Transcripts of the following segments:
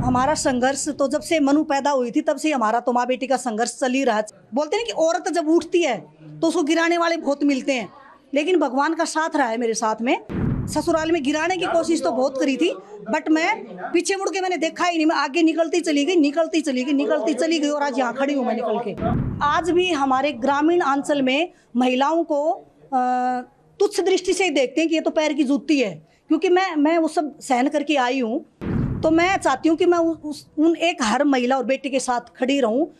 हमारा संघर्ष तो जब से मनु पैदा हुई थी तब से हमारा तो माँ बेटी का संघर्ष चल ही रहा है। बोलते हैं कि औरत जब उठती है तो उसको गिराने वाले बहुत मिलते हैं, लेकिन भगवान का साथ रहा है मेरे साथ में। ससुराल में गिराने की कोशिश तो बहुत करी थी, बट मैं पीछे मुड़ के मैंने देखा ही नहीं। मैं आगे निकलती चली गई और आज यहाँ खड़ी हूँ मैं निकल के। आज भी हमारे ग्रामीण अंचल में महिलाओं को तुच्छ दृष्टि से ही देखते हैं कि ये तो पैर की जूती है, क्योंकि मैं वो सब सहन करके आई हूँ। तो मैं चाहती हूँ कि मैं उन एक हर महिला और बेटी के साथ खड़ी रहूँ।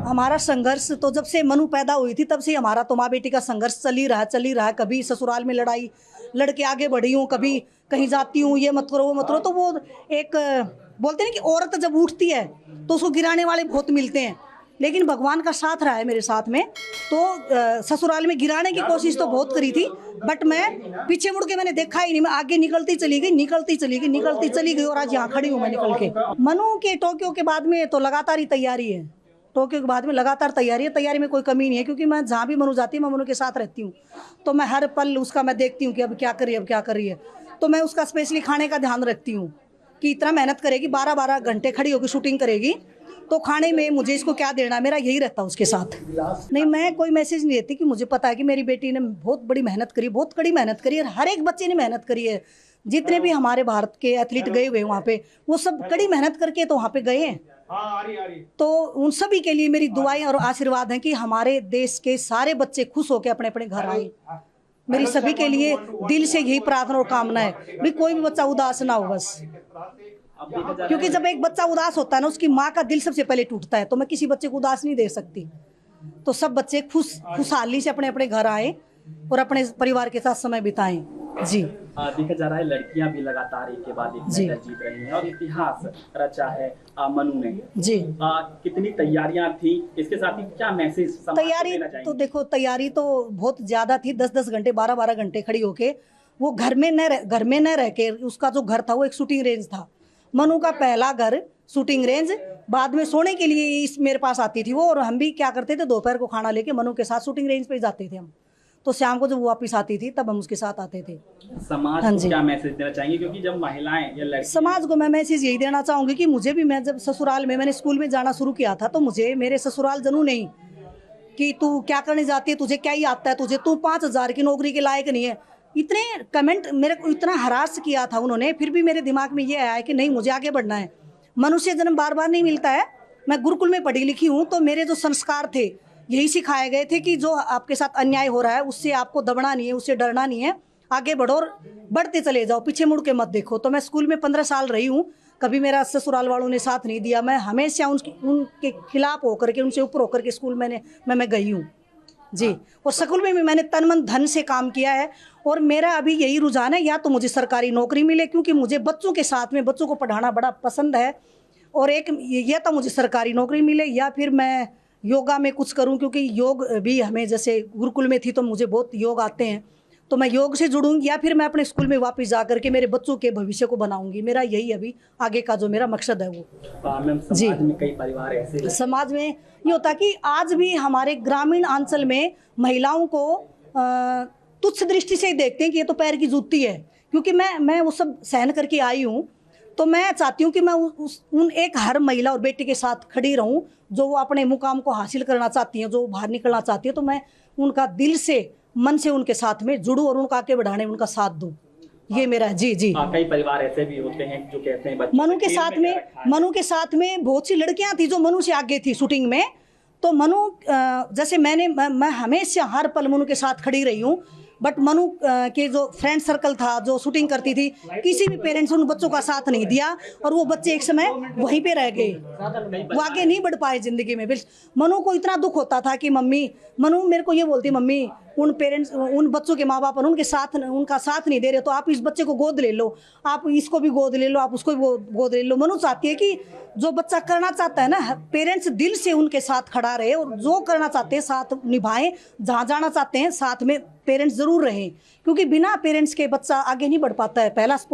हमारा संघर्ष तो जब से मनु पैदा हुई थी तब से हमारा तो माँ बेटी का संघर्ष चल ही रहा है। कभी ससुराल में लड़ाई लड़के आगे बढ़ी हूँ, कभी कहीं जाती हूँ, ये मत करो वो मत करो। तो वो एक बोलते हैं कि औरत जब उठती है तो उसको गिराने वाले बहुत मिलते हैं, लेकिन भगवान का साथ रहा है मेरे साथ में। तो ससुराल में गिराने की कोशिश तो बहुत करी थी, बट मैं पीछे मुड़ के मैंने देखा ही नहीं। मैं आगे निकलती चली गई और आज यहाँ खड़ी हूँ मैं निकल के। मनु के टोक्यो के बाद में तो लगातार ही तैयारी है। टोक्यो के बाद में लगातार तैयारी है। तैयारी में कोई कमी नहीं है, क्योंकि मैं जहाँ भी मनु जाती हूँ मैं मनु के साथ रहती हूँ। तो मैं हर पल उसका मैं देखती हूँ कि अब क्या कर रही है। तो मैं उसका स्पेशली खाने का ध्यान रखती हूँ कि इतना मेहनत करेगी, 12-12 घंटे खड़ी होकर शूटिंग करेगी, तो खाने में मुझे इसको क्या देना, मेरा यही रहता है उसके साथ। नहीं, मैं कोई मैसेज नहीं देती कि मुझे पता है कि मेरी बेटी ने बहुत बड़ी मेहनत करी, बहुत कड़ी मेहनत करी, और हर एक बच्चे ने मेहनत करी है। जितने भी हमारे भारत के एथलीट गए हुए वहाँ पे, वो सब कड़ी मेहनत करके तो वहाँ पे गए हैं। तो उन सभी के लिए मेरी दुआएं और आशीर्वाद हैं कि हमारे देश के सारे बच्चे खुश होकर अपने अपने घर आए। मेरी सभी के लिए दिल से यही प्रार्थना और कामना है भी कोई भी बच्चा उदास ना हो बस। क्योंकि जब एक बच्चा उदास होता है ना, उसकी माँ का दिल सबसे पहले टूटता है। तो मैं किसी बच्चे को उदास नहीं दे सकती। तो सब बच्चे खुशहाली से अपने अपने घर आए और अपने परिवार के साथ समय बिताएं। जी, देखा जा रहा है लड़कियां भी लगातार एक के बाद एक मेडल जीत रही हैं और इतिहास रचा है मनु ने। जी, कितनी तैयारियां थी, इसके साथ ही क्या मैसेज तैयारी तो देखो, तैयारी तो बहुत ज्यादा थी। 10-10 घंटे 12-12 घंटे खड़ी होके वो घर में न रह के, उसका जो घर था वो एक शूटिंग रेंज था। मनु का पहला घर शूटिंग रेंज, बाद में सोने के लिए मेरे पास आती थी वो, और हम भी क्या करते थे, दोपहर को खाना लेके मनु के साथ शूटिंग रेंज पे जाते थे हम। तो शाम को जब वो वापस आती थी तब हम उसके साथ आते थे। समाज को क्या मैसेज देना चाहेंगे, क्योंकि जब महिलाएं या लड़कियां, समाज को मैं मैसेज यही देना चाहूंगी कि मुझे भी, मैं जब ससुराल में मैंने स्कूल में जाना शुरू किया था, तो मुझे मेरे ससुराल जनू नहीं कि तू क्या करने जाती है, तुझे क्या ही आता है, तू 5,000 की नौकरी के लायक नहीं है। इतने कमेंट मेरे को इतना हरास किया था उन्होंने, फिर भी मेरे दिमाग में ये आया है कि नहीं, मुझे आगे बढ़ना है। मनुष्य जन्म बार बार नहीं मिलता है। मैं गुरुकुल में पढ़ी लिखी हूँ, तो मेरे जो संस्कार थे यही सिखाए गए थे कि जो आपके साथ अन्याय हो रहा है उससे आपको दबना नहीं है, उससे डरना नहीं है, आगे बढ़ो और बढ़ते चले जाओ, पीछे मुड़ के मत देखो। तो मैं स्कूल में 15 साल रही हूँ, कभी मेरा ससुराल वालों ने साथ नहीं दिया। मैं हमेशा उनके खिलाफ होकर के, उनसे ऊपर होकर के स्कूल मैं गई हूँ। जी, और स्कूल में भी मैंने तन मन धन से काम किया है। और मेरा अभी यही रुझान है, या तो मुझे सरकारी नौकरी मिले, क्योंकि मुझे बच्चों के साथ में बच्चों को पढ़ाना बड़ा पसंद है, और एक या तो मुझे सरकारी नौकरी मिले, या फिर मैं योगा में कुछ करूं, क्योंकि योग भी हमें, जैसे गुरुकुल में थी तो मुझे बहुत योग आते हैं, तो मैं योग से जुड़ूंगी, या फिर मैं अपने स्कूल में वापस जा करके मेरे बच्चों के भविष्य को बनाऊंगी। मेरा यही अभी आगे का जो मेरा मकसद है वो। जी, समाज में कई परिवार ऐसे, समाज में ये होता है कि आज भी हमारे ग्रामीण अंचल में महिलाओं को तुच्छ दृष्टि से ही देखते हैं कि ये तो पैर की जूती है, क्योंकि मैं वो सब सहन करके आई हूँ। तो मैं चाहती हूँ कि मैं उन एक हर महिला और बेटी के साथ खड़ी रहूँ, जो वो अपने मुकाम को हासिल करना चाहती हैं, जो बाहर निकलना चाहती है। तो मैं उनका दिल से, मन से उनके साथ में जुड़ूँ और उनका आगे बढ़ाने में उनका साथ दूँ। ये मेरा। जी, कई परिवार ऐसे भी होते हैं जो कहते हैं मनु के साथ में बहुत सी लड़कियां थी जो मनु से आगे थी शूटिंग में। तो मनु, जैसे मैं हमेशा हर पल मनु के साथ खड़ी रही हूँ, बट मनु के जो फ्रेंड सर्कल था, जो शूटिंग करती थी, किसी भी पेरेंट्स ने उन बच्चों का साथ नहीं दिया, और वो बच्चे एक समय वहीं पे रह गए, वो आगे नहीं बढ़ पाए जिंदगी में। मनु को इतना दुख होता था कि मनु मेरे को ये बोलती, मम्मी उन बच्चों के माँ बाप उनका साथ नहीं दे रहे, तो आप इस बच्चे को गोद ले लो, आप इसको भी गोद ले लो, आप उसको भी गोद ले लो। मनु चाहती है कि जो बच्चा करना चाहता है ना, पेरेंट्स दिल से उनके साथ खड़ा रहे, और जो करना चाहते हैं साथ निभाएं, जहाँ जाना चाहते हैं साथ में पेरेंट्स जरूर रहें, क्योंकि बिना पेरेंट्स के बच्चा आगे नहीं बढ़ पाता है। पहला